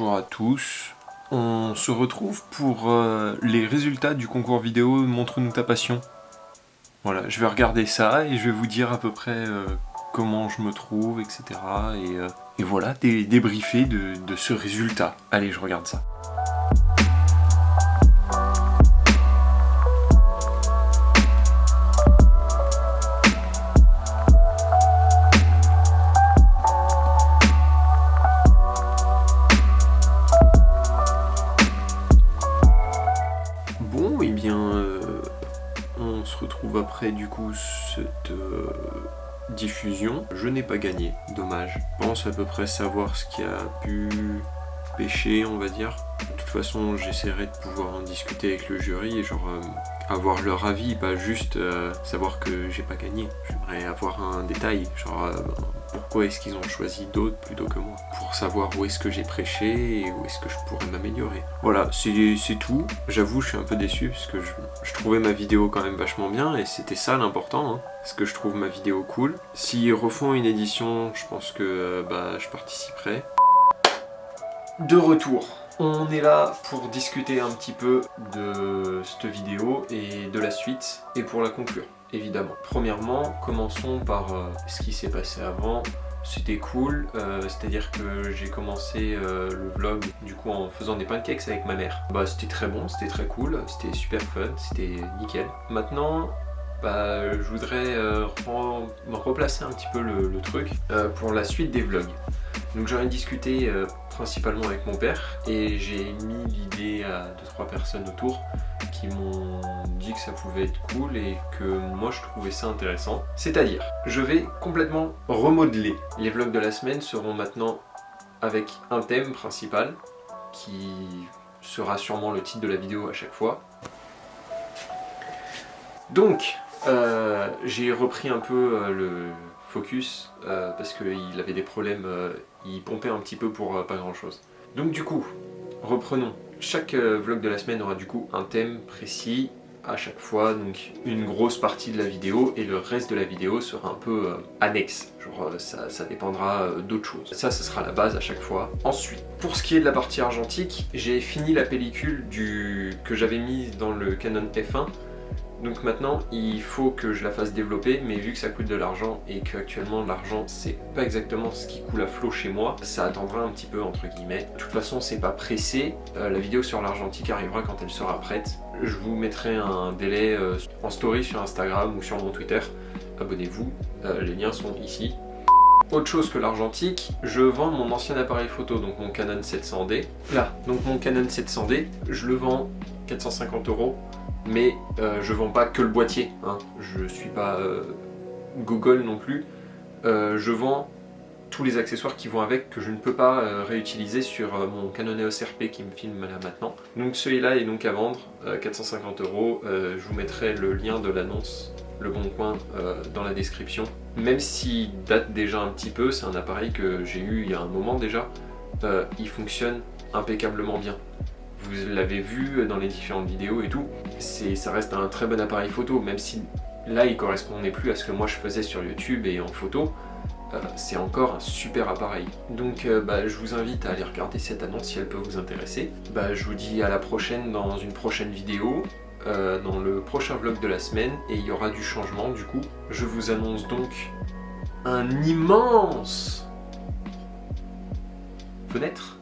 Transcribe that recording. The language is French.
bonjour à tous. On se retrouve pour les résultats du concours vidéo Montre-nous ta passion. Voilà, je vais regarder ça et je vais vous dire à peu près comment je me trouve, etc. Et voilà, débriefer de ce résultat. Allez, je regarde ça. Bon, et bien, on se retrouve après du coup cette diffusion. Je n'ai pas gagné, dommage. Je pense à peu près savoir ce qui a pu pêcher, on va dire. De toute façon, j'essaierai de pouvoir en discuter avec le jury et genre avoir leur avis, pas juste savoir que j'ai pas gagné. J'aimerais avoir un détail, genre pourquoi est-ce qu'ils ont choisi d'autres plutôt que moi, pour savoir où est-ce que j'ai prêché et où est-ce que je pourrais m'améliorer. Voilà, c'est tout. J'avoue, je suis un peu déçu parce que je trouvais ma vidéo quand même vachement bien et c'était ça l'important, hein, parce que je trouve ma vidéo cool. S'ils refont une édition, je pense que je participerai. De retour. On est là pour discuter un petit peu de cette vidéo et de la suite, et pour la conclure, évidemment. Premièrement, commençons par ce qui s'est passé avant. C'était cool, c'est-à-dire que j'ai commencé le vlog du coup en faisant des pancakes avec ma mère. C'était très bon, c'était très cool, c'était super fun, c'était nickel. Maintenant, je voudrais replacer un petit peu le truc pour la suite des vlogs. Donc j'en ai discuté principalement avec mon père et j'ai mis l'idée à 2-3 personnes autour qui m'ont dit que ça pouvait être cool et que moi je trouvais ça intéressant. C'est-à-dire, je vais complètement remodeler. Les vlogs de la semaine seront maintenant avec un thème principal qui sera sûrement le titre de la vidéo à chaque fois. Donc, j'ai repris un peu le focus parce qu'il avait des problèmes, il pompait un petit peu pour pas grand chose. Donc du coup, reprenons. Chaque vlog de la semaine aura du coup un thème précis à chaque fois, donc une grosse partie de la vidéo et le reste de la vidéo sera un peu annexe, genre ça dépendra d'autres choses. Ça, ce sera la base à chaque fois. Ensuite, pour ce qui est de la partie argentique, j'ai fini la pellicule que j'avais mise dans le Canon F1. Donc maintenant, il faut que je la fasse développer, mais vu que ça coûte de l'argent et qu'actuellement l'argent c'est pas exactement ce qui coule à flot chez moi, ça attendra un petit peu entre guillemets. De toute façon, c'est pas pressé, la vidéo sur l'argentique arrivera quand elle sera prête. Je vous mettrai un délai en story sur Instagram ou sur mon Twitter. Abonnez-vous, les liens sont ici. Autre chose que l'argentique, je vends mon ancien appareil photo, donc mon Canon 700D. Là, donc mon Canon 700D, je le vends 450 €. Mais je vends pas que le boîtier, hein. Je suis pas Google non plus. Je vends tous les accessoires qui vont avec que je ne peux pas réutiliser sur mon Canon EOS RP qui me filme là maintenant. Donc celui-là est donc à vendre, 450 €. Je vous mettrai le lien de l'annonce, le bon coin, dans la description. Même s'il date déjà un petit peu, c'est un appareil que j'ai eu il y a un moment déjà, il fonctionne impeccablement bien. Vous l'avez vu dans les différentes vidéos et tout, ça reste un très bon appareil photo, même si là il correspondait plus à ce que moi je faisais sur YouTube et en photo, c'est encore un super appareil. Donc je vous invite à aller regarder cette annonce si elle peut vous intéresser. Je vous dis à la prochaine dans une prochaine vidéo, dans le prochain vlog de la semaine, et il y aura du changement du coup. Je vous annonce donc un immense fenêtre